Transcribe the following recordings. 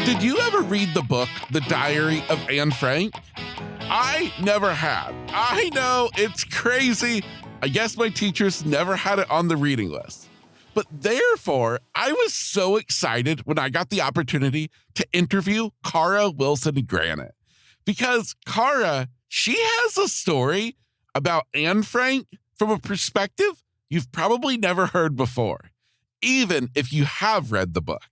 Did you ever read the book, The Diary of Anne Frank? I never had. I know, it's crazy. I guess my teachers never had it on the reading list. But therefore, I was so excited when I got the opportunity to interview Cara Wilson-Granat. Because Cara, she has a story about Anne Frank from a perspective you've probably never heard before, even if you have read the book.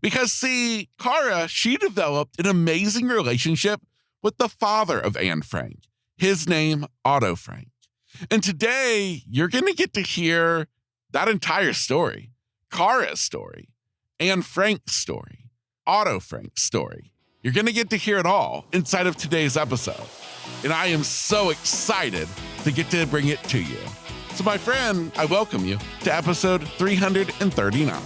Because see, Cara, she developed an amazing relationship with the father of Anne Frank, his name, Otto Frank. And today, you're going to get to hear that entire story, Cara's story, Anne Frank's story, Otto Frank's story. You're going to get to hear it all inside of today's episode. And I am so excited to get to bring it to you. So my friend, I welcome you to episode 339.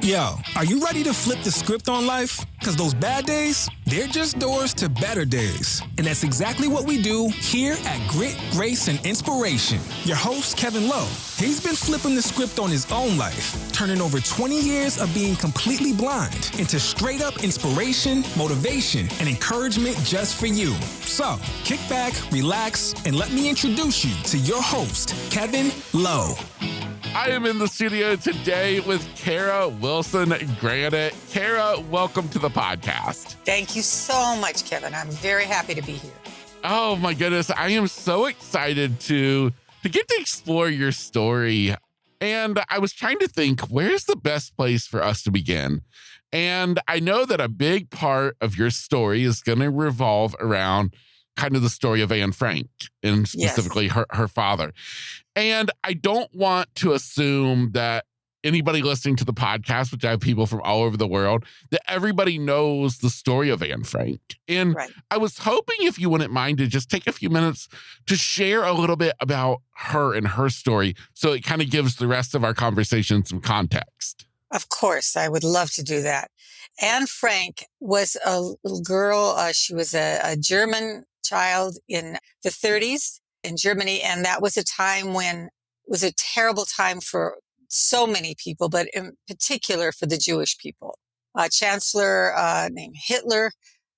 Yo, are you ready to flip the script on life? Because those bad days, they're just doors to better days. And that's exactly what we do here at Grit, Grace, and Inspiration. Your host, Kevin Lowe, he's been flipping the script on his own life, turning over 20 years of being completely blind into straight up inspiration, motivation, and encouragement just for you. So, kick back, relax, and let me introduce you to your host, Kevin Lowe. I am in the studio today with Cara Wilson-Granat. Cara, welcome to the podcast. Thank you so much, Kevin. I'm very happy to be here. Oh my goodness. I am so excited to get to explore your story. And I was trying to think, where's the best place for us to begin? And I know that a big part of your story is going to revolve around kind of the story of Anne Frank and specifically her father. And I don't want to assume that anybody listening to the podcast, which I have people from all over the world, that everybody knows the story of Anne Frank. And I was hoping if you wouldn't mind to just take a few minutes to share a little bit about her and her story so it kind of gives the rest of our conversation some context. Of course, I would love to do that. Anne Frank was a little girl. She was a German child in the 30s in Germany. And that was a time when it was a terrible time for so many people, but in particular for the Jewish people. A chancellor named Hitler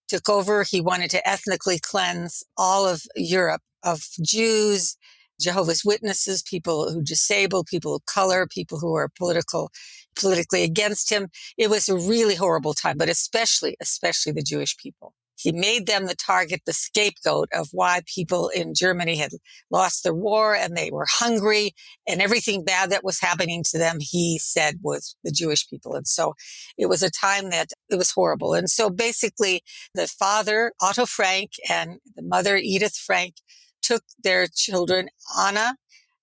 took over. He wanted to ethnically cleanse all of Europe of Jews, Jehovah's Witnesses, people who disabled, people of color, people who are politically against him. It was a really horrible time, but especially the Jewish people. He made them the target, the scapegoat of why people in Germany had lost their war and they were hungry, and everything bad that was happening to them, he said, was the Jewish people. And so it was a time that it was horrible. And so basically the father, Otto Frank, and the mother, Edith Frank, took their children, Anna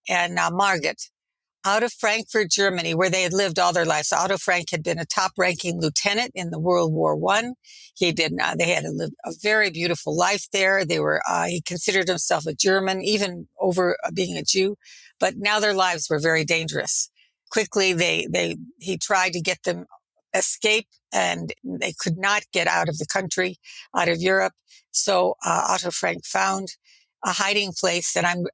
and Margit, out of Frankfurt, Germany, where they had lived all their lives. Otto Frank had been a top-ranking lieutenant in the World War I. They had lived a very beautiful life there. He considered himself a German, even over being a Jew. But now their lives were very dangerous. Quickly, he tried to get them escape, and they could not get out of the country, out of Europe. So Otto Frank found a hiding place, and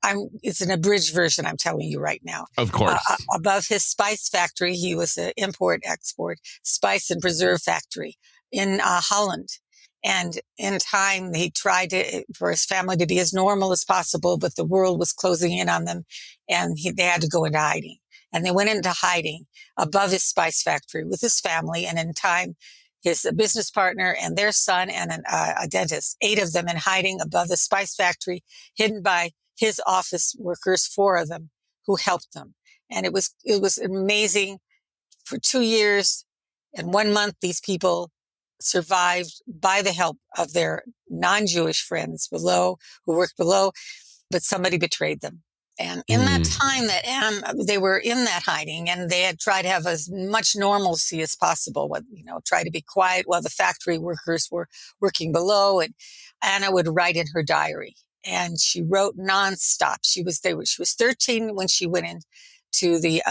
it's an abridged version I'm telling you right now. Of course. Above his spice factory, he was an import-export spice and preserve factory in Holland. And in time, he tried for his family to be as normal as possible, but the world was closing in on them, and they had to go into hiding. And they went into hiding above his spice factory with his family, and in time, his business partner and their son and a dentist, 8 of them in hiding above the spice factory, hidden by his office workers, 4 of them, who helped them. And it was amazing. For 2 years and 1 month, these people survived by the help of their non-Jewish friends below, who worked below, but somebody betrayed them. And in that time that they were in that hiding, and they had tried to have as much normalcy as possible, try to be quiet while the factory workers were working below. And Anna would write in her diary, and she wrote nonstop. She was 13 when she went into the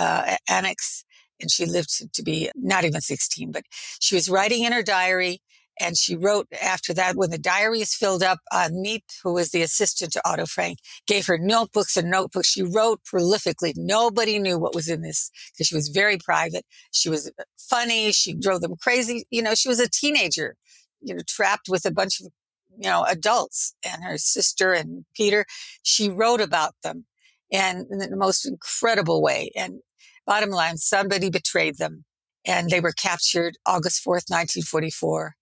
annex, and she lived to be not even 16, but she was writing in her diary. And she wrote after that, when the diary is filled up, Miep, who was the assistant to Otto Frank, gave her notebooks and notebooks. She wrote prolifically. Nobody knew what was in this because she was very private. She was funny. She drove them crazy. She was a teenager, trapped with a bunch of, adults, and her sister and Peter. She wrote about them and in the most incredible way. And bottom line, somebody betrayed them and they were captured August 4th, 1944.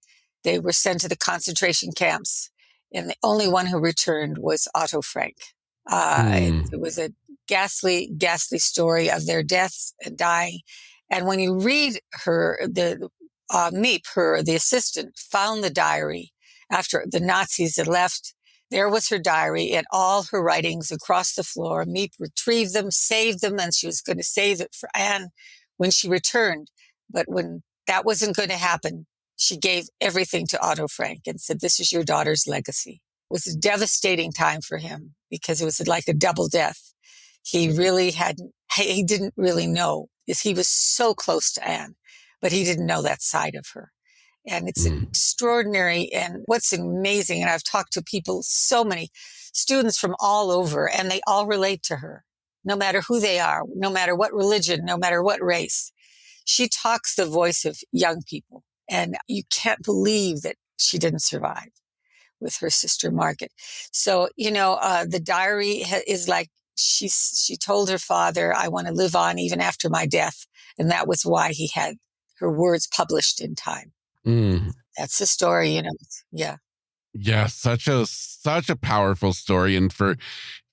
They were sent to the concentration camps, and the only one who returned was Otto Frank. It was a ghastly, ghastly story of their deaths and dying. And when you read her, Miep, the assistant, found the diary after the Nazis had left. There was her diary and all her writings across the floor. Miep retrieved them, saved them, and she was going to save it for Anne when she returned. But when that wasn't going to happen, she gave everything to Otto Frank and said, "This is your daughter's legacy." It was a devastating time for him because it was like a double death. He didn't really know, because he was so close to Anne, but he didn't know that side of her. And it's extraordinary. And what's amazing, and I've talked to people, so many students from all over, and they all relate to her, no matter who they are, no matter what religion, no matter what race. She talks the voice of young people. And you can't believe that she didn't survive with her sister Margaret. So, the diary is like, she told her father, "I want to live on even after my death." And that was why he had her words published in time. That's the story, Yeah. Yeah, such a powerful story. And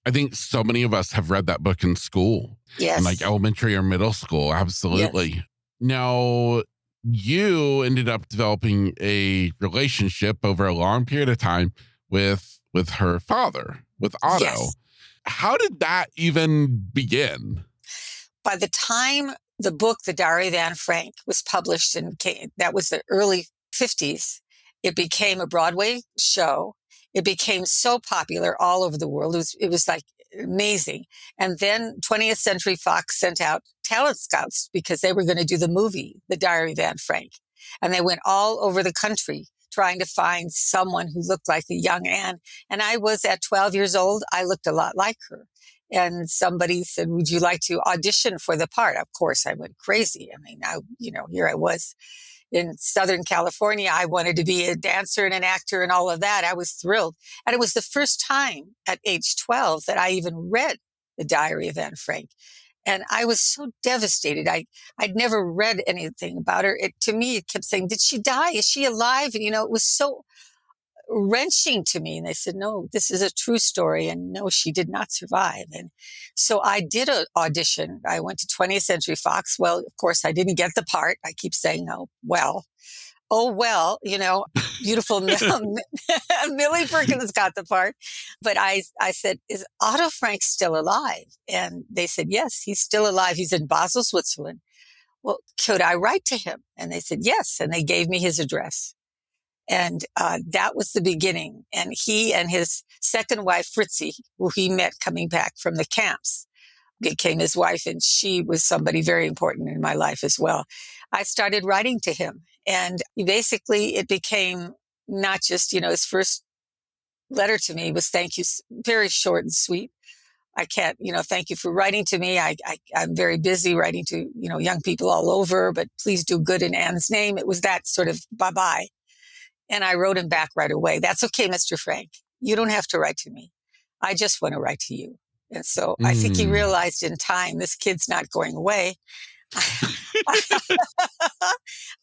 I think so many of us have read that book in school. Yes. In like elementary or middle school. Absolutely. Yes. Now, you ended up developing a relationship over a long period of time with her father, with Otto. Yes. How did that even begin? By the time the book, The Diary of Anne Frank, was published, that was the early 50s, it became a Broadway show. It became so popular all over the world. It was like amazing. And then 20th Century Fox sent out talent scouts because they were going to do the movie, The Diary of Anne Frank. And they went all over the country trying to find someone who looked like the young Anne. And I was at 12 years old. I looked a lot like her. And somebody said, "Would you like to audition for the part?" Of course, I went crazy. I mean, here I was in Southern California. I wanted to be a dancer and an actor and all of that. I was thrilled. And it was the first time at age 12 that I even read The Diary of Anne Frank. And I was so devastated. I'd never read anything about her. To me, it kept saying, "Did she die? Is she alive?" And, it was so wrenching to me. And they said, "No, this is a true story. And no, she did not survive." And so I did an audition. I went to 20th Century Fox. Well, of course, I didn't get the part. I keep saying, "Oh, well, beautiful Millie Perkins got the part." But I said, "Is Otto Frank still alive?" And they said, "Yes, he's still alive. He's in Basel, Switzerland." Well, could I write to him? And they said, yes. And they gave me his address. And that was the beginning. And he and his second wife, Fritzi, who he met coming back from the camps, became his wife. And she was somebody very important in my life as well. I started writing to him. And basically it became not just, his first letter to me was thank you, very short and sweet. I can't, thank you for writing to me. I'm very busy writing to, young people all over, but please do good in Anne's name. It was that sort of bye-bye. And I wrote him back right away. "That's okay, Mr. Frank. You don't have to write to me. I just want to write to you." And so I think he realized in time, this kid's not going away.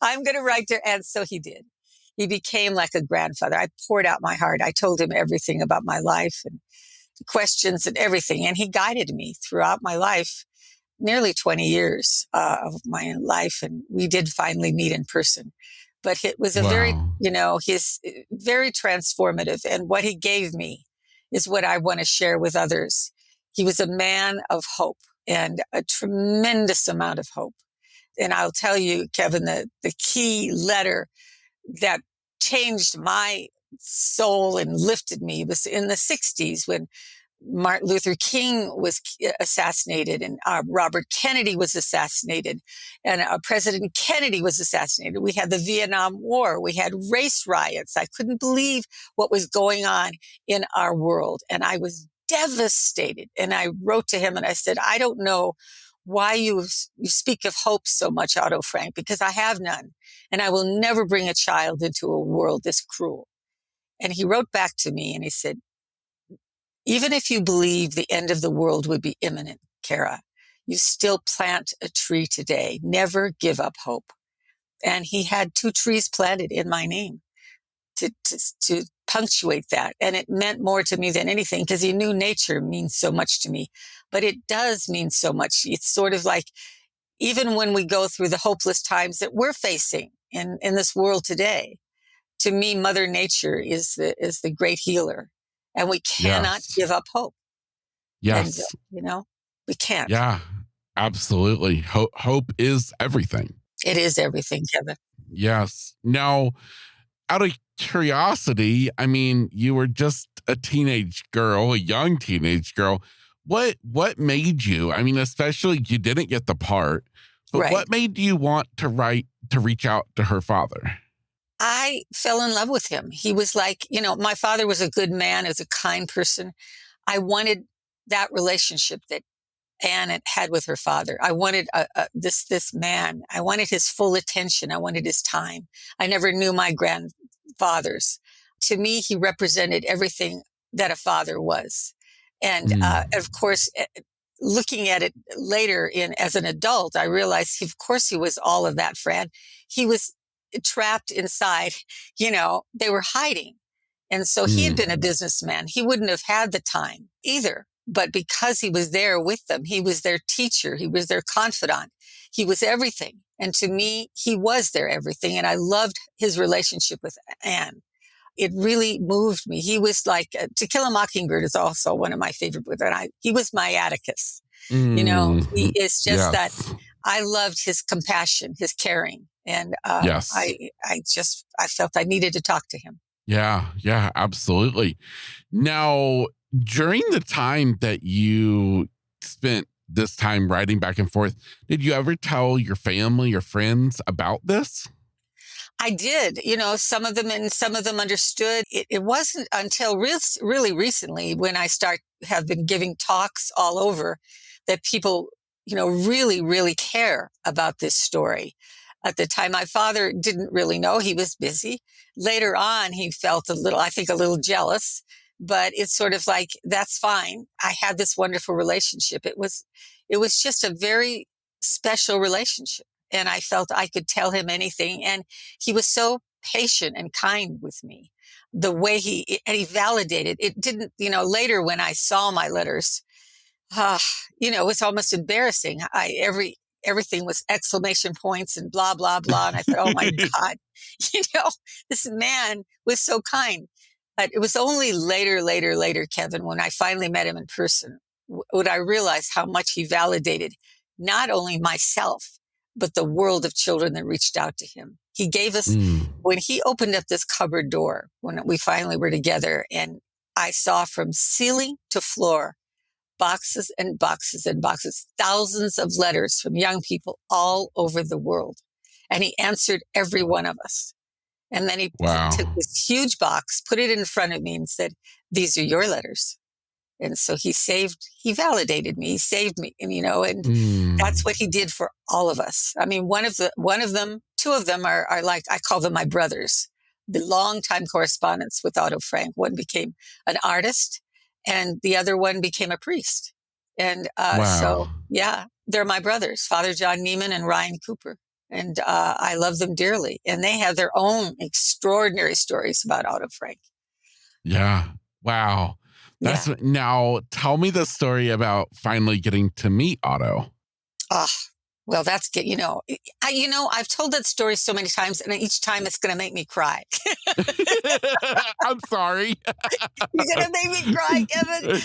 I'm going to write to her. And so he did. He became like a grandfather. I poured out my heart. I told him everything about my life and questions and everything. And he guided me throughout my life, nearly 20 years of my life. And we did finally meet in person. But it was a very, he's very transformative. And what he gave me is what I want to share with others. He was a man of hope and a tremendous amount of hope. And I'll tell you, Kevin, the key letter that changed my soul and lifted me was in the 60s when Martin Luther King was assassinated, and Robert Kennedy was assassinated, and President Kennedy was assassinated. We had the Vietnam War. We had race riots. I couldn't believe what was going on in our world. And I was devastated. And I wrote to him and I said, I don't know why you speak of hope so much, Otto Frank, because I have none. And I will never bring a child into a world this cruel. And he wrote back to me and he said, even if you believe the end of the world would be imminent, Cara, you still plant a tree today. Never give up hope. And he had 2 trees planted in my name to punctuate that. And it meant more to me than anything because he knew nature means so much to me. But it does mean so much. It's sort of like, even when we go through the hopeless times that we're facing in this world today, to me, Mother Nature is the great healer. And we cannot give up hope. Yes. And, we can't. Yeah, absolutely. Hope is everything. It is everything, Kevin. Yes. Now, out of curiosity, I mean, you were just a young teenage girl. What made you, I mean, especially you didn't get the part, but Right. What made you want to reach out to her father? I fell in love with him. He was like, my father was a good man, was a kind person. I wanted that relationship that Anne had with her father. I wanted this man. I wanted his full attention. I wanted his time. I never knew my grandfathers. To me, he represented everything that a father was. And of course, looking at it later as an adult, I realized, of course, he was all of that, Fran. He was trapped inside, they were hiding. And so he had been a businessman. He wouldn't have had the time either. But because he was there with them, he was their teacher. He was their confidant. He was everything. And to me, he was their everything. And I loved his relationship with Anne. It really moved me. He was like, To Kill a Mockingbird is also one of my favorite books. And he was my Atticus. He is just that. I loved his compassion, his caring. And I felt I needed to talk to him. Yeah, absolutely. Now, during the time that you spent this time writing back and forth, did you ever tell your family or friends about this? I did. Some of them understood. It wasn't until really recently when I have been giving talks all over that people, really, really care about this story. At the time, my father didn't really know. He was busy. Later on, he felt a little jealous, but it's sort of like, that's fine. I had this wonderful relationship. It was just a very special relationship. And I felt I could tell him anything. And he was so patient and kind with me. The way he validated it didn't, later when I saw my letters, it was almost embarrassing. Everything was exclamation points and blah, blah, blah. And I thought, oh my God, this man was so kind. But it was only later, Kevin, when I finally met him in person, would I realize how much he validated not only myself, but the world of children that reached out to him. He gave us, when he opened up this cupboard door, when we finally were together, and I saw from ceiling to floor, boxes and boxes and boxes, thousands of letters from young people all over the world. And he answered every one of us. And then he took this huge box, put it in front of me and said, "These are your letters." And so he validated me, he saved me, and that's what he did for all of us. I mean, two of them are like, I call them my brothers, the longtime correspondence with Otto Frank. One became an artist and the other one became a priest. And so, yeah, they're my brothers, Father John Neiman and Ryan Cooper. And I love them dearly. And they have their own extraordinary stories about Otto Frank. Yeah. Wow. Now tell me the story about finally getting to meet Otto. Well, that's good. I've told that story so many times, and each time it's going to make me cry. I'm sorry. You're going to make me cry, Kevin.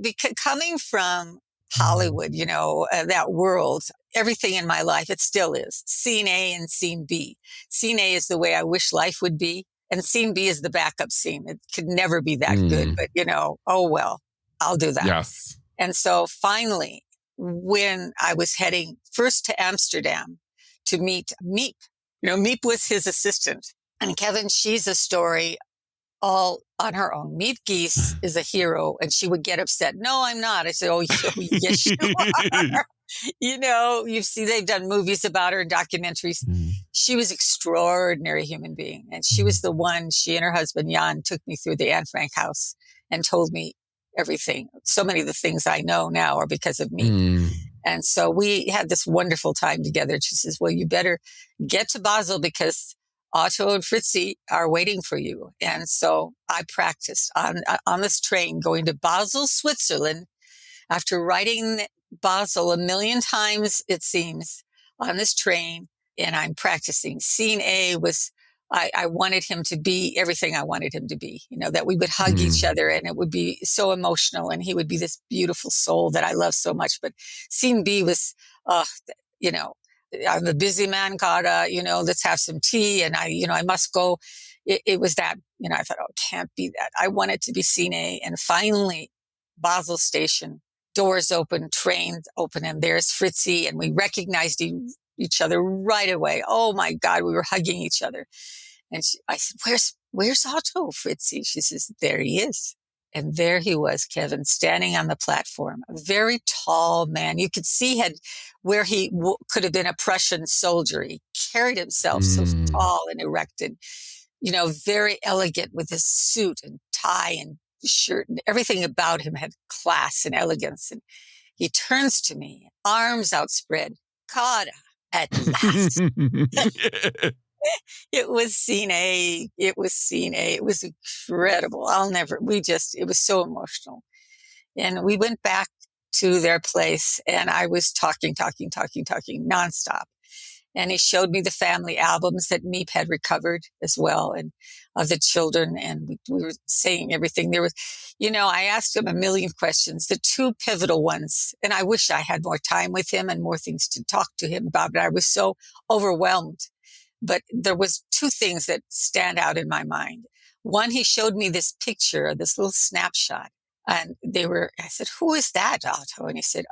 Because coming from Hollywood, that world, everything in my life, it still is. Scene A and scene B. Scene A is the way I wish life would be. And scene B is the backup scene. It could never be that good, Mm. but oh well, I'll do that. Yes. And so finally, when I was heading first to Amsterdam to meet Miep, Miep was his assistant. And Kevin, she's a story all on her own. Miep Geese is a hero, and she would get upset. No, I'm not. I said, oh, yes, you are. You see, they've done movies about her and documentaries. She was an extraordinary human being. And she was the one, she and her husband, Jan, took me through the Anne Frank house and told me everything. So many of the things I know now are because of me. And so we had this wonderful time together. She says, well, you better get to Basel because Otto and Fritzi are waiting for you. And so I practiced on this train going to Basel, Switzerland, after writing Basel a million times, it seems, on this train. And I'm practicing. Scene A was, I wanted him to be everything I wanted him to be, that we would hug each other and it would be so emotional and he would be this beautiful soul that I love so much. But scene B was, I'm a busy man, Cara, let's have some tea. And I must go. It was that, I thought, oh, it can't be that. I want it to be scene A. And finally, Basel station, doors open, trains open, and there's Fritzi. And we recognized each other right away. Oh my God, we were hugging each other. And I said, where's Otto, Fritzi? She says, there he is. And there he was, Kevin, standing on the platform, a very tall man. You could see where he could have been a Prussian soldier. He carried himself so tall and erected, very elegant with his suit and tie and shirt, and everything about him had class and elegance. And he turns to me, arms outspread. Cara, at last. It was scene A. It was incredible. It was so emotional. And we went back to their place and I was talking nonstop. And he showed me the family albums that Miep had recovered as well, and of the children. And we were saying everything. There was, I asked him a million questions, the two pivotal ones. And I wish I had more time with him and more things to talk to him about, but I was so overwhelmed. But there was two things that stand out in my mind. One, he showed me this picture, this little snapshot. And I said, who is that, Otto? And he said,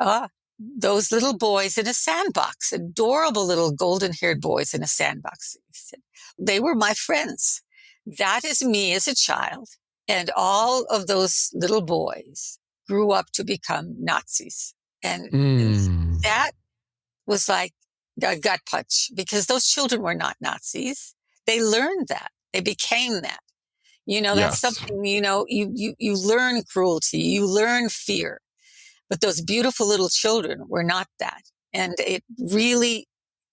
those little boys in a sandbox, adorable little golden-haired boys in a sandbox. He said, they were my friends. That is me as a child. And all of those little boys grew up to become Nazis. And that was like a gut punch because those children were not Nazis. They learned that. They became that. That's something, you learn cruelty, you learn fear. But those beautiful little children were not that. And it really,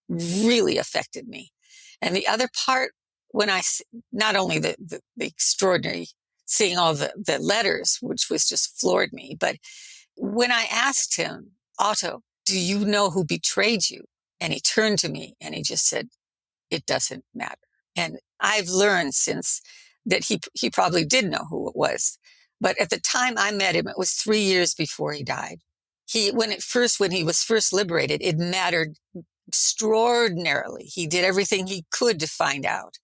really affected me. And the other part, when not only the extraordinary, seeing all the letters, which was just floored me, but when I asked him, Otto, do you know who betrayed you? And he turned to me and he just said, it doesn't matter. And I've learned since that he probably did know who it was. But at the time I met him, it was 3 years before he died. When he was first liberated, it mattered extraordinarily. He did everything he could to find out.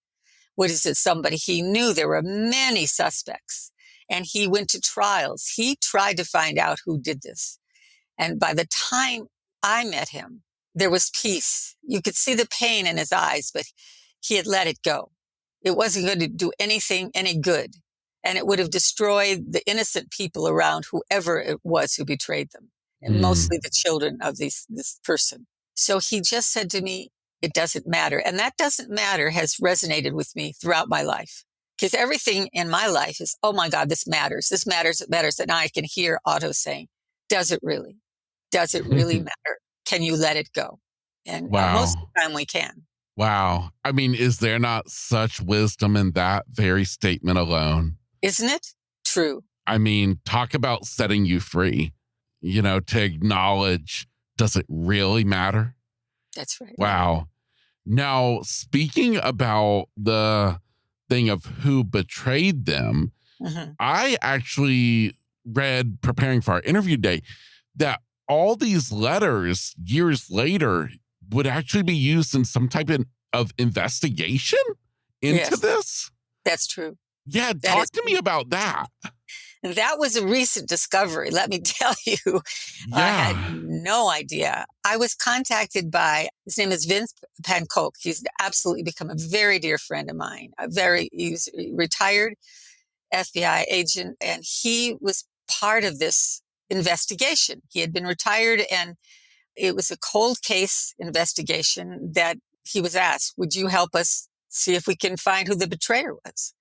What is it? Somebody he knew. There were many suspects and he went to trials. He tried to find out who did this. And by the time I met him, there was peace. You could see the pain in his eyes, but he had let it go. It wasn't going to do anything any good. And it would have destroyed the innocent people around whoever it was who betrayed them, and mostly the children of this person. So he just said to me, it doesn't matter. And that doesn't matter has resonated with me throughout my life. Because everything in my life is, oh my God, this matters. This matters. It matters. And I can hear Otto saying, does it really? Does it really matter? Can you let it go? And most of the time we can. Wow. I mean, is there not such wisdom in that very statement alone? Isn't it? True. I mean, talk about setting you free, to acknowledge, does it really matter? That's right. Wow. Now, speaking about the thing of who betrayed them, I actually read, preparing for our interview day, that all these letters years later would actually be used in some type of investigation into this. That's true. Yeah, That is talk to me true. about that. And that was a recent discovery. Let me tell you, I had Yeah. no idea. I was contacted by, his name is Vince Pankow. He's absolutely become a very dear friend of mine. He's a retired FBI agent, and he was part of this investigation. He had been retired, and it was a cold case investigation that he was asked, would you help us see if we can find who the betrayer was?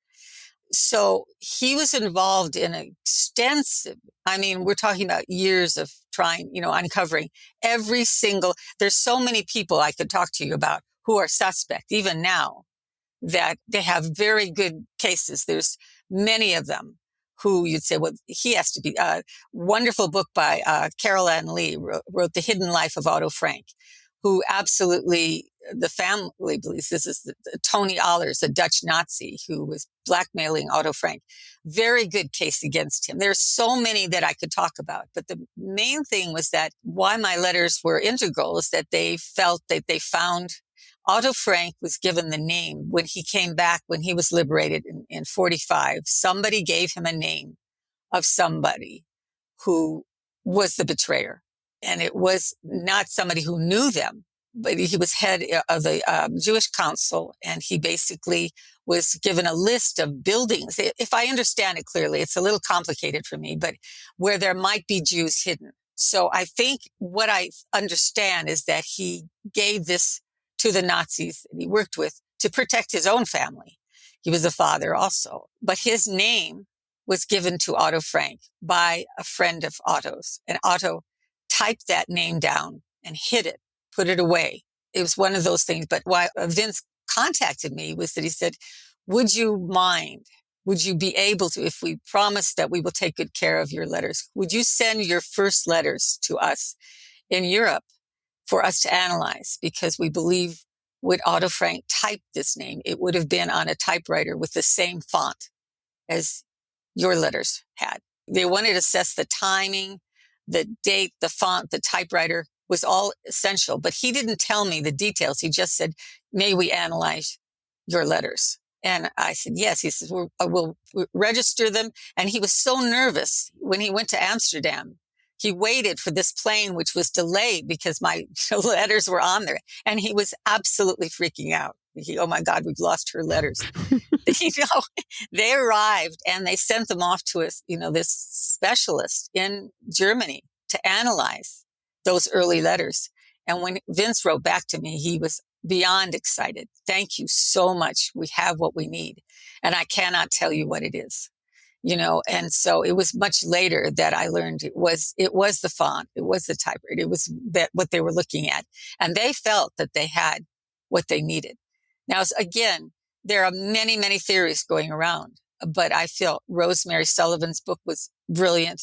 So he was involved in an extensive, I mean, we're talking about years of trying, uncovering every single, there's so many people I could talk to you about who are suspect, even now, that they have very good cases. There's many of them who you'd say, well, he has to be. A wonderful book by Carol Ann Lee wrote The Hidden Life of Otto Frank, who absolutely, the family believes this is Tony Allers, a Dutch Nazi who was blackmailing Otto Frank. Very good case against him. There's so many that I could talk about. But the main thing was that why my letters were integral is that they felt that they found Otto Frank was given the name when he came back, when he was liberated in 45. Somebody gave him a name of somebody who was the betrayer. And it was not somebody who knew them, but he was head of the Jewish council. And he basically was given a list of buildings. If I understand it clearly, it's a little complicated for me, but where there might be Jews hidden. So I think what I understand is that he gave this to the Nazis that he worked with to protect his own family. He was a father also, but his name was given to Otto Frank by a friend of Otto's, and Otto typed that name down and hid it, put it away. It was one of those things. But why Vince contacted me was that he said, would you mind, would you be able to, if we promise that we will take good care of your letters, would you send your first letters to us in Europe for us to analyze? Because we believe when Otto Frank typed this name, it would have been on a typewriter with the same font as your letters had. They wanted to assess the timing, the date, the font, the typewriter was all essential, but he didn't tell me the details. He just said, may we analyze your letters? And I said, yes. He says, we'll register them. And he was so nervous when he went to Amsterdam. He waited for this plane, which was delayed because my letters were on there. And he was absolutely freaking out. Oh my God, we've lost her letters. They arrived and they sent them off to us, this specialist in Germany to analyze those early letters. And when Vince wrote back to me, he was beyond excited. Thank you so much. We have what we need. And I cannot tell you what it is. And so it was much later that I learned it was the font, it was the typewriter, it was that what they were looking at. And they felt that they had what they needed. Now, again, there are many, many theories going around, but I feel Rosemary Sullivan's book was brilliant.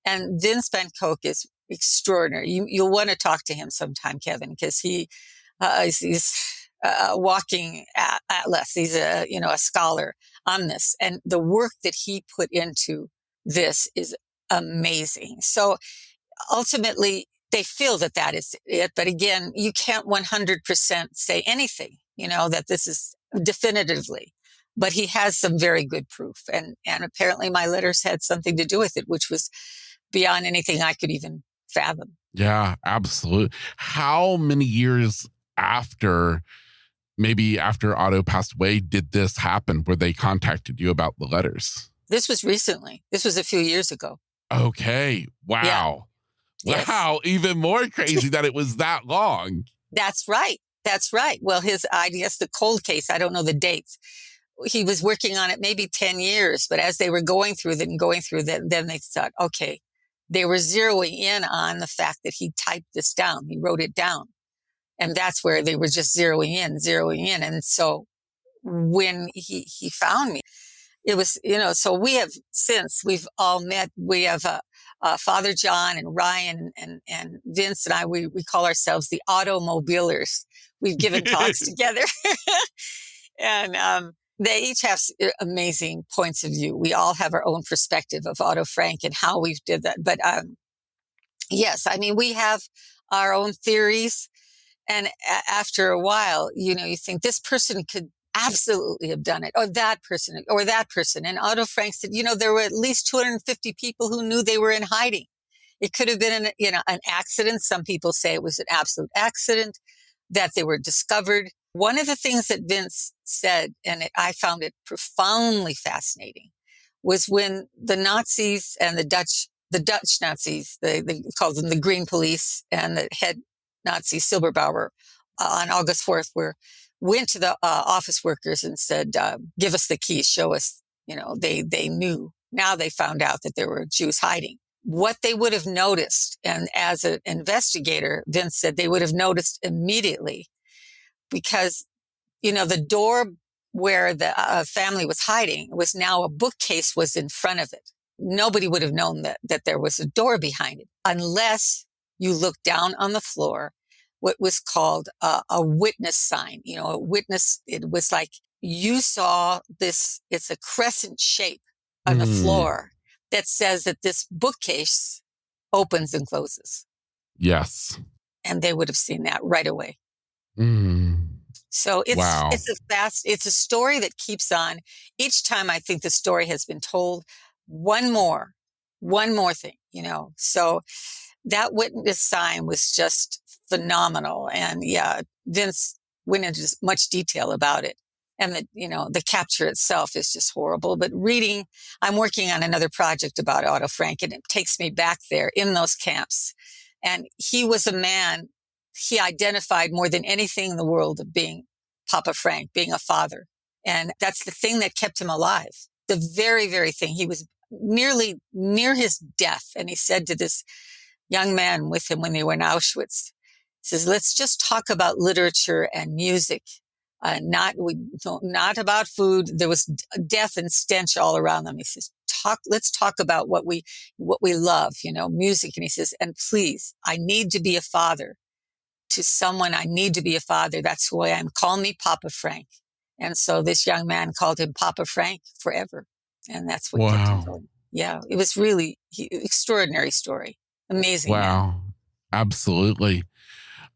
And Vince Van Koch is extraordinary. You'll want to talk to him sometime, Kevin, because he's a walking atlas. He's a scholar on this. And the work that he put into this is amazing. So ultimately, they feel that is it. But again, you can't 100% say anything, that this is definitively. But he has some very good proof. And apparently my letters had something to do with it, which was beyond anything I could even fathom. Yeah, absolutely. How many years maybe after Otto passed away, did this happen where they contacted you about the letters? This was recently. This was a few years ago. Okay. Wow. Yeah. Wow. Yes. Even more crazy that it was that long. That's right. Well, I guess the cold case, I don't know the dates. He was working on it maybe 10 years, but as they were going through that, then they thought, okay, they were zeroing in on the fact that he typed this down. He wrote it down. And that's where they were just zeroing in. And so when he found me, it was, so we've all met. We have Father John and Ryan and Vince and I, we call ourselves the automobilers. We've given talks together. And they each have amazing points of view. We all have our own perspective of Otto Frank and how we did that. But yes, I mean, we have our own theories. And after a while, you think this person could absolutely have done it, or that person, or that person. And Otto Frank said, there were at least 250 people who knew they were in hiding. It could have been an accident. Some people say it was an absolute accident that they were discovered. One of the things that Vince said, and I found it profoundly fascinating, was when the Nazis and the Dutch Nazis, they called them the Green Police, and the head Nazi Silberbauer on August 4th went to the office workers and said, give us the keys, show us, they knew. Now they found out that there were Jews hiding. What they would have noticed, and as an investigator, Vince said they would have noticed immediately, because, the door where the family was hiding was now a bookcase was in front of it. Nobody would have known that there was a door behind it unless you look down on the floor, what was called a witness sign. A witness, it was like you saw this, it's a crescent shape on the floor that says that this bookcase opens and closes. Yes. And they would have seen that right away. So it's a story that keeps on. Each time I think the story has been told, one more thing, So that witness sign was just phenomenal. And yeah, Vince went into much detail about it. And the capture itself is just horrible. But I'm working on another project about Otto Frank, and it takes me back there in those camps. And he was a man, he identified more than anything in the world of being Papa Frank, being a father. And that's the thing that kept him alive. The very, very thing. He was nearly near his death. And he said to this young man with him when they were in Auschwitz, he says, let's just talk about literature and music. Not about food. There was death and stench all around them. He says, let's talk about what we love, music. And he says, and please, I need to be a father to someone. I need to be a father. That's who I am. Call me Papa Frank. And so this young man called him Papa Frank forever. And that's what kept him going. Yeah, it was really extraordinary story. Amazing. Wow. Man. Absolutely.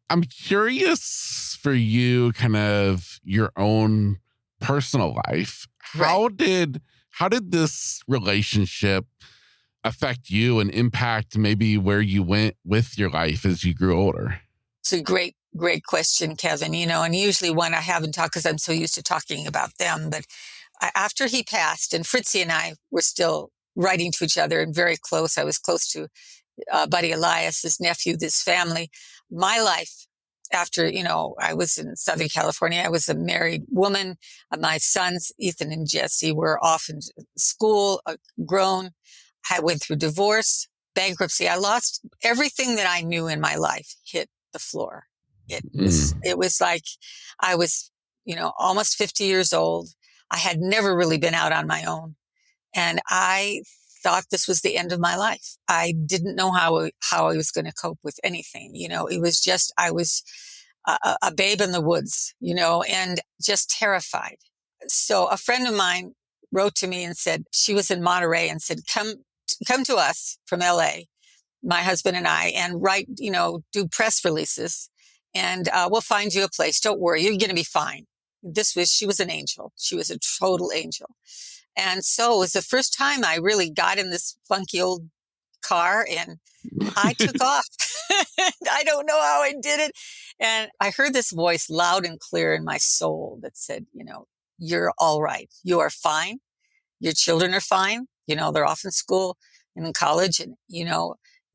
I'm curious for you, kind of your own personal life. How did this relationship affect you and impact maybe where you went with your life as you grew older? It's a great question, Kevin. And usually when I haven't talked, because I'm so used to talking about them, but after he passed, and Fritzy and I were still writing to each other and very close. I was close to Buddy Elias, his nephew, this family. My life after, I was in Southern California. I was a married woman. My sons, Ethan and Jesse, were off in school, grown. I went through divorce, bankruptcy. I lost everything that I knew in my life, hit the floor. It was like I was, almost 50 years old. I had never really been out on my own. And I thought this was the end of my life. I didn't know how I was going to cope with anything. It was just, I was a babe in the woods, and just terrified. So a friend of mine wrote to me and said, she was in Monterey, and said, come to us from LA, my husband and I, and write, do press releases, and we'll find you a place. Don't worry, you're going to be fine. She was an angel. She was a total angel. And so it was the first time I really got in this funky old car, and I took off. I don't know how I did it. And I heard this voice loud and clear in my soul that said, you're all right. You are fine. Your children are fine. They're off in school and in college, and,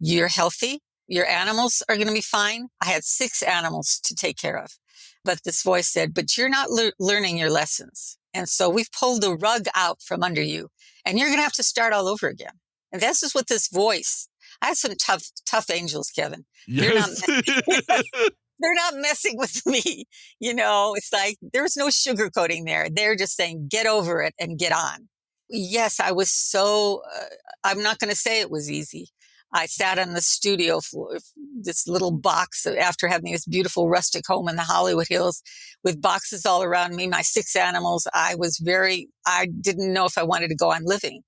you're healthy. Your animals are going to be fine. I had 6 animals to take care of. But this voice said, but you're not learning your lessons. And so we've pulled the rug out from under you, and you're going to have to start all over again. And that's just what this voice, I have some tough angels, Kevin. Yes. They're not messing with me. It's like there's no sugarcoating there. They're just saying, get over it and get on. Yes, I was so, I'm not going to say it was easy. I sat on the studio floor, this little box after having this beautiful rustic home in the Hollywood Hills with boxes all around me, my 6 animals. I didn't know if I wanted to go on living.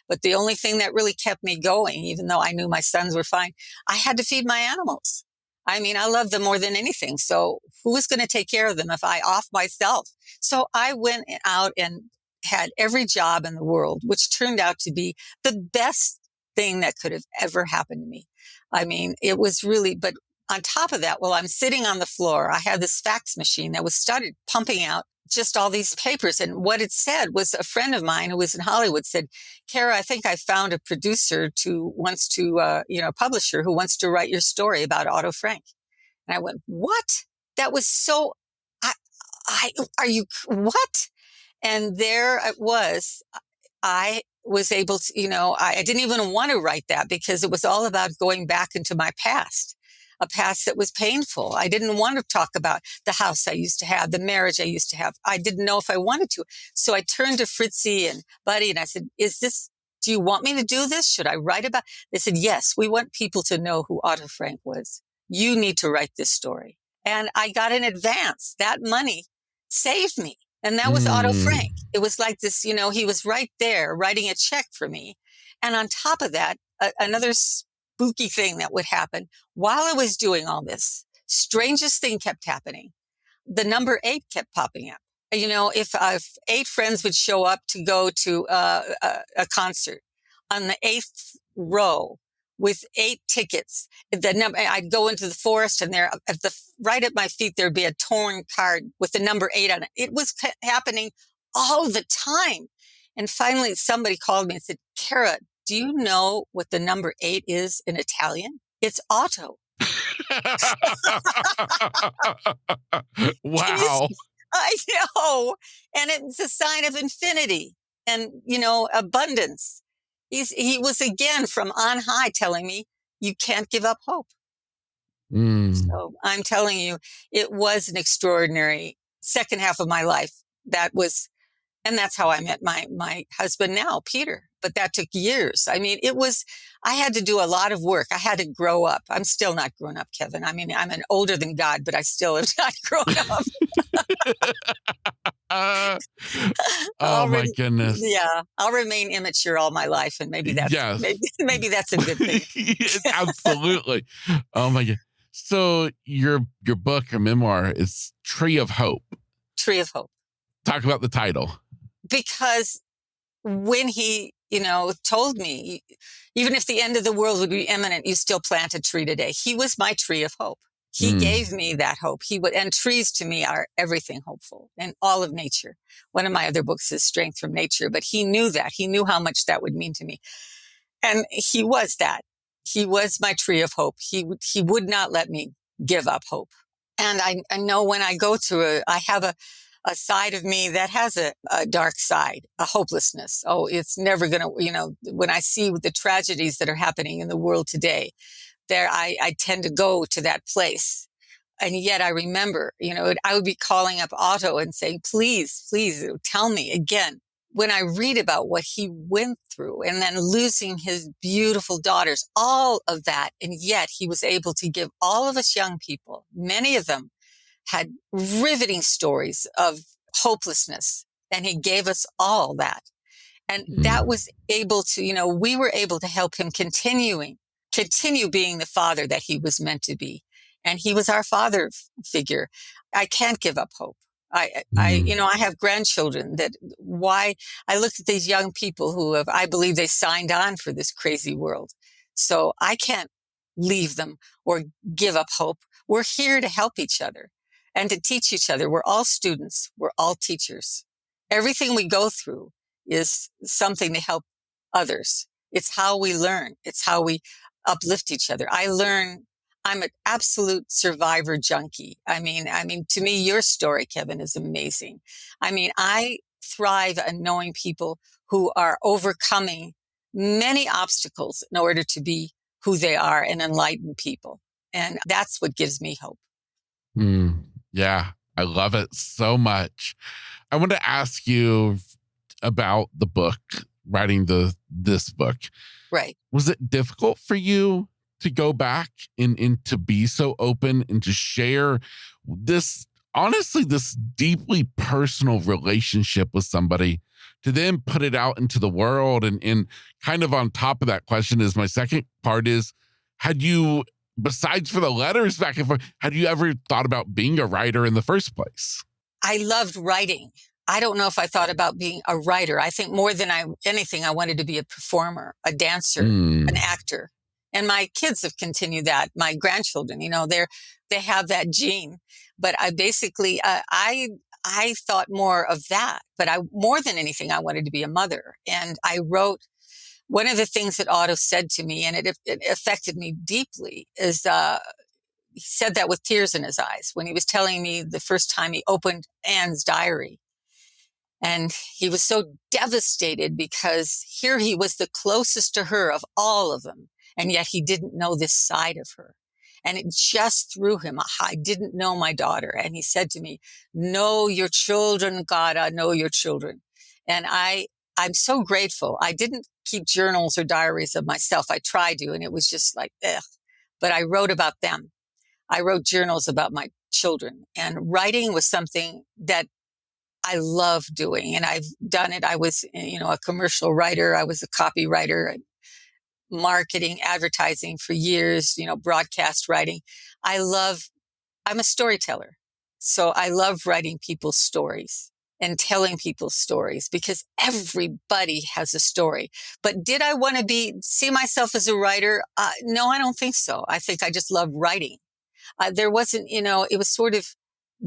But the only thing that really kept me going, even though I knew my sons were fine, I had to feed my animals. I mean, I love them more than anything. So who is going to take care of them if I off myself? So I went out and had every job in the world, which turned out to be the best thing that could have ever happened to me. I mean, it was really, but on top of that, while I'm sitting on the floor, I had this fax machine that was started pumping out just all these papers. And what it said was, a friend of mine who was in Hollywood said, Cara, I think I found a producer a publisher who wants to write your story about Otto Frank. And I went, what? That was so, are you, what? And there it was. I was able to, I didn't even want to write that because it was all about going back into my past, a past that was painful. I didn't want to talk about the house I used to have, the marriage I used to have. I didn't know if I wanted to. So I turned to Fritzy and Buddy and I said, do you want me to do this? Should I write about? They said, yes, we want people to know who Otto Frank was. You need to write this story. And I got an advance. That money saved me. And that was Otto Frank. It was like this, he was right there writing a check for me. And on top of that, another spooky thing that would happen while I was doing all this, strangest thing kept happening. The number 8 kept popping up. If 8 friends would show up to go to a concert on the 8th row with 8 tickets, I'd go into the forest and there, right at my feet, there'd be a torn card with the number 8 on it. It was happening all the time. And finally, somebody called me and said, Cara, do you know what the number 8 is in Italian? It's Otto. Wow. I know. And it's a sign of infinity and, abundance. He was again from on high telling me, you can't give up hope. So I'm telling you, it was an extraordinary second half of my life. And that's how I met my husband now, Peter. But that took years. I mean, I had to do a lot of work. I had to grow up. I'm still not grown up, Kevin. I mean, I'm an older than God, but I still have not grown up. My goodness. Yeah. I'll remain immature all my life. And maybe that's, maybe that's a good thing. Absolutely. Oh my God. So your book or memoir is Tree of Hope. Tree of Hope. Talk about the title. Because when he, told me, even if the end of the world would be imminent, you still plant a tree today. He was my tree of hope. He gave me that hope. And trees to me are everything hopeful and all of nature. One of my other books is Strength from Nature, but he knew that. He knew how much that would mean to me. And he was that. He was my tree of hope. He would not let me give up hope. And I know when I go through I have a side of me that has a dark side, a hopelessness. Oh, it's never going to, when I see the tragedies that are happening in the world today, I tend to go to that place. And yet I remember, I would be calling up Otto and saying, please, tell me again. When I read about what he went through and then losing his beautiful daughters, all of that. And yet he was able to give all of us young people, many of them, had riveting stories of hopelessness. And he gave us all that. And that was able to, we were able to help him continue being the father that he was meant to be. And he was our father figure. I can't give up hope. I have grandchildren why I looked at these young people who I believe they signed on for this crazy world. So I can't leave them or give up hope. We're here to help each other. And to teach each other. We're all students. We're all teachers. Everything we go through is something to help others. It's how we learn. It's how we uplift each other. I'm an absolute survivor junkie. I mean, to me, your story, Kevin, is amazing. I mean, I thrive on knowing people who are overcoming many obstacles in order to be who they are and enlighten people. And that's what gives me hope. Yeah, I love it so much. I want to ask you about the book, writing this book. Right. Was it difficult for you to go back and to be so open and to share this deeply personal relationship with somebody, to then put it out into the world? And kind of on top of that question is my second part is, had you besides for the letters back and forth, had you ever thought about being a writer in the first place? I loved writing. I don't know if I thought about being a writer. I think more than anything, I wanted to be a performer, a dancer, an actor. And my kids have continued that. My grandchildren, they have that gene. But I basically, I thought more of that. But more than anything, I wanted to be a mother. And I wrote one of the things that Otto said to me, and it affected me deeply, is he said that with tears in his eyes when he was telling me the first time he opened Anne's diary. And he was so devastated because here he was the closest to her of all of them. And yet he didn't know this side of her. And it just threw him. I didn't know my daughter. And he said to me, know your children, Gara, know your children. And I'm so grateful. I didn't keep journals or diaries of myself. I tried to, and it was just like, ugh. But I wrote about them. I wrote journals about my children. And writing was something that I love doing, and I've done it. I was, a commercial writer. I was a copywriter, marketing, advertising for years, broadcast writing. I'm a storyteller. So I love writing people's stories and telling people's stories because everybody has a story. But did I want to see myself as a writer? No, I don't think so. I think I just love writing. There wasn't, it was sort of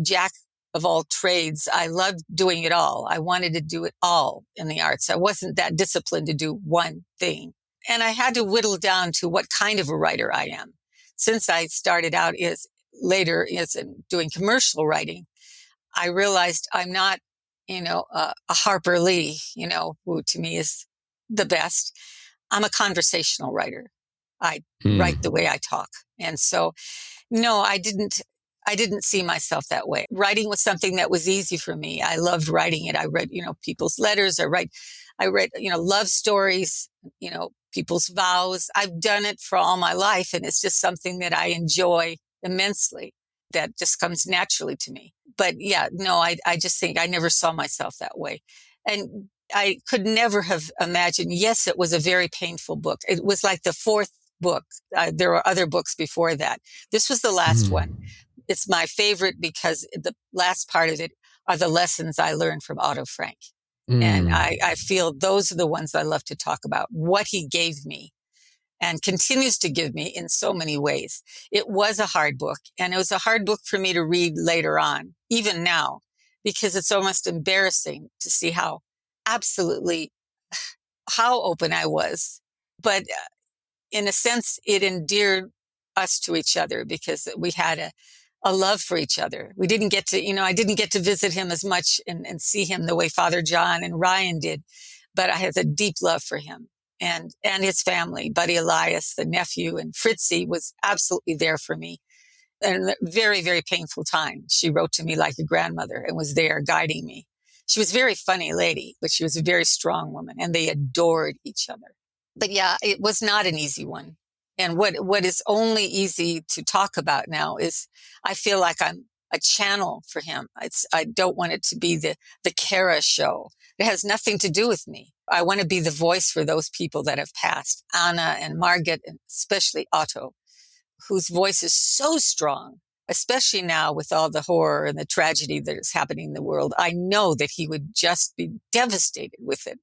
jack of all trades. I loved doing it all. I wanted to do it all in the arts. I wasn't that disciplined to do one thing. And I had to whittle down to what kind of a writer I am. Since I started out doing commercial writing, I realized I'm not, a Harper Lee, who to me is the best. I'm a conversational writer. I write the way I talk. And so, no, I didn't see myself that way. Writing was something that was easy for me. I loved writing it. I read, people's letters. I read, love stories, people's vows. I've done it for all my life. And it's just something that I enjoy immensely. That just comes naturally to me. But yeah, no, I just think I never saw myself that way. And I could never have imagined, yes, it was a very painful book. It was like the fourth book. There were other books before that. This was the last one. It's my favorite because the last part of it are the lessons I learned from Otto Frank. And I feel those are the ones I love to talk about, what he gave me and continues to give me in so many ways. It was a hard book, and it was a hard book for me to read later on, even now, because it's almost embarrassing to see how open I was. But in a sense, it endeared us to each other because we had a love for each other. We didn't get to, I didn't get to visit him as much and see him the way Father John and Ryan did, but I had a deep love for him and his family. Buddy Elias, the nephew, and Fritzy was absolutely there for me. And a very, very painful time. She wrote to me like a grandmother and was there guiding me. She was a very funny lady, but she was a very strong woman, and they adored each other. But yeah, it was not an easy one. And what is only easy to talk about now is I feel like I'm a channel for him. I don't want it to be the Cara show. It has nothing to do with me. I want to be the voice for those people that have passed, Anna and Margit, and especially Otto, whose voice is so strong, especially now with all the horror and the tragedy that is happening in the world. I know that he would just be devastated with it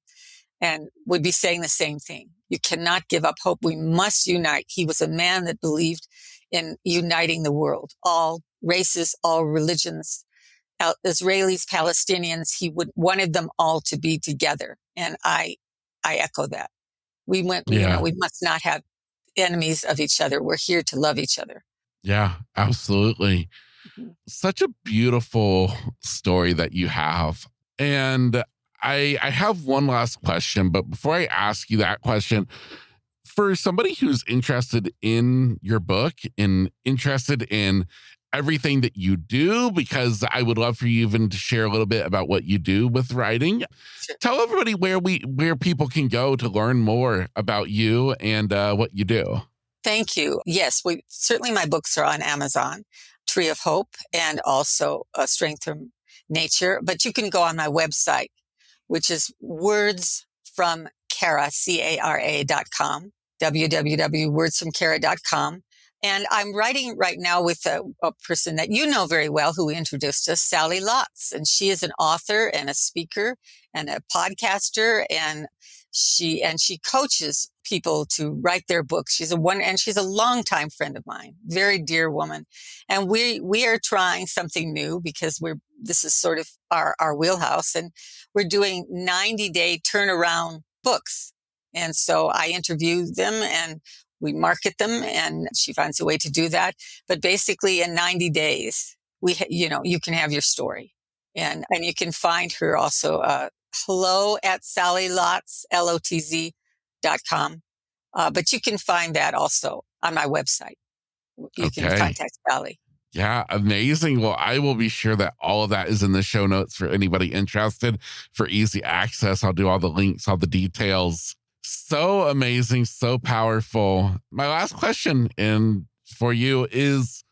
and would be saying the same thing. You cannot give up hope. We must unite. He was a man that believed in uniting the world, all races, all religions, Israelis, Palestinians. He wanted them all to be together. And I echo that. We must not have enemies of each other. We're here to love each other. Yeah, absolutely. Such a beautiful story that you have. And I have one last question, but before I ask you that question, for somebody who's interested in your book and interested in everything that you do, because I would love for you even to share a little bit about what you do with writing. Sure. Tell everybody where people can go to learn more about you and what you do. Thank you. Yes, certainly my books are on Amazon, Tree of Hope, and also Strength from Nature. But you can go on my website, which is wordsfromcara.com, www.wordsfromcara.com. And I'm writing right now with a person that you know very well who introduced us, Sally Lotz. And she is an author and a speaker and a podcaster. And she coaches people to write their books. She's a longtime friend of mine, very dear woman. And we are trying something new because this is sort of our wheelhouse, and we're doing 90-day turnaround books. And so I interview them and we market them, and she finds a way to do that. But basically in 90 days, you can have your story. And you can find her also, hello@SallyLotz, LOTZ.com. But you can find that also on my website. You can contact Sally. Yeah, amazing. Well, I will be sure that all of that is in the show notes for anybody interested for easy access. I'll do all the links, all the details. So amazing, so powerful. My last question for you is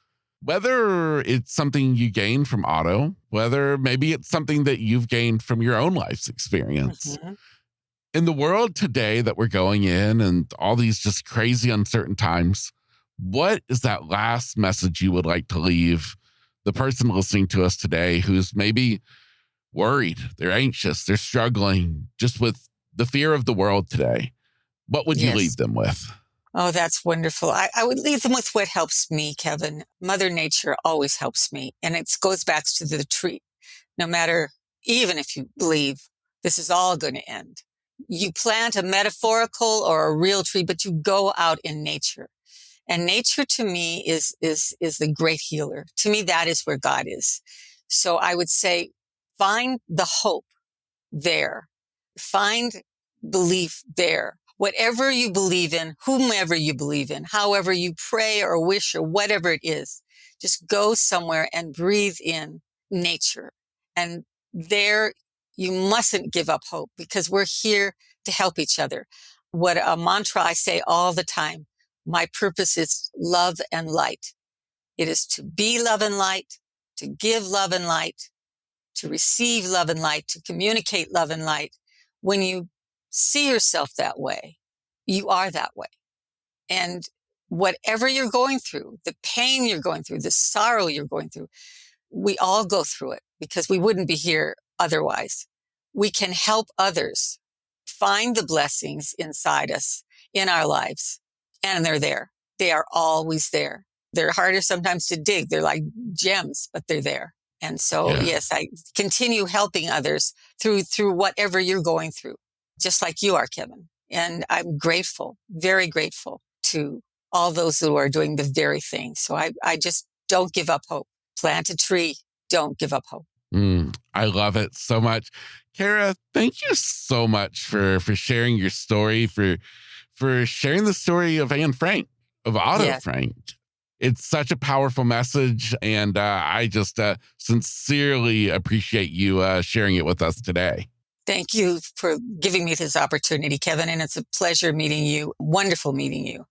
whether it's something you gained from Otto, whether maybe it's something that you've gained from your own life's experience. Mm-hmm. In the world today that we're going in and all these just crazy uncertain times, what is that last message you would like to leave the person listening to us today who's maybe worried, they're anxious, they're struggling just with the fear of the world today? What would you leave them with? Oh, that's wonderful. I would leave them with what helps me, Kevin. Mother Nature always helps me. And it goes back to the tree. No matter, even if you believe this is all going to end, you plant a metaphorical or a real tree, but you go out in nature. And nature to me is the great healer. To me, that is where God is. So I would say, find the hope there. Find belief there. Whatever you believe in, whomever you believe in, however you pray or wish or whatever it is, just go somewhere and breathe in nature. And there you mustn't give up hope, because we're here to help each other. What a mantra I say all the time, my purpose is love and light. It is to be love and light, to give love and light, to receive love and light, to communicate love and light. When you see yourself that way, you are that way. And whatever you're going through, the pain you're going through, the sorrow you're going through, we all go through it because we wouldn't be here otherwise. We can help others find the blessings inside us, in our lives, and they're there. They are always there. They're harder sometimes to dig. They're like gems, but they're there. And so, yes, I continue helping others through whatever you're going through, just like you are, Kevin. And I'm grateful, very grateful to all those who are doing the very thing. So I just don't give up hope. Plant a tree. Don't give up hope. I love it so much. Cara, thank you so much for sharing your story, for sharing the story of Anne Frank, of Otto Frank. It's such a powerful message, and I just sincerely appreciate you sharing it with us today. Thank you for giving me this opportunity, Kevin, and it's a pleasure meeting you. Wonderful meeting you.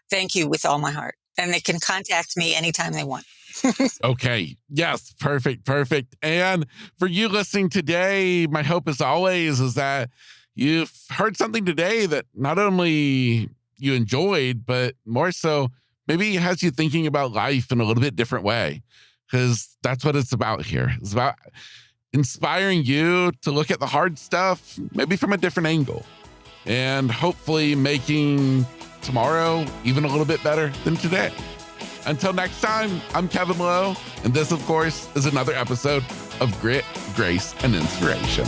Thank you with all my heart. And they can contact me anytime they want. Okay. Yes. Perfect. And for you listening today, my hope as always is that you've heard something today that not only you enjoyed, but more so maybe has you thinking about life in a little bit different way, because that's what it's about here. It's about inspiring you to look at the hard stuff, maybe from a different angle, and hopefully making tomorrow even a little bit better than today. Until next time, I'm Kevin Lowe, and this, of course, is another episode of Grit, Grace, and Inspiration.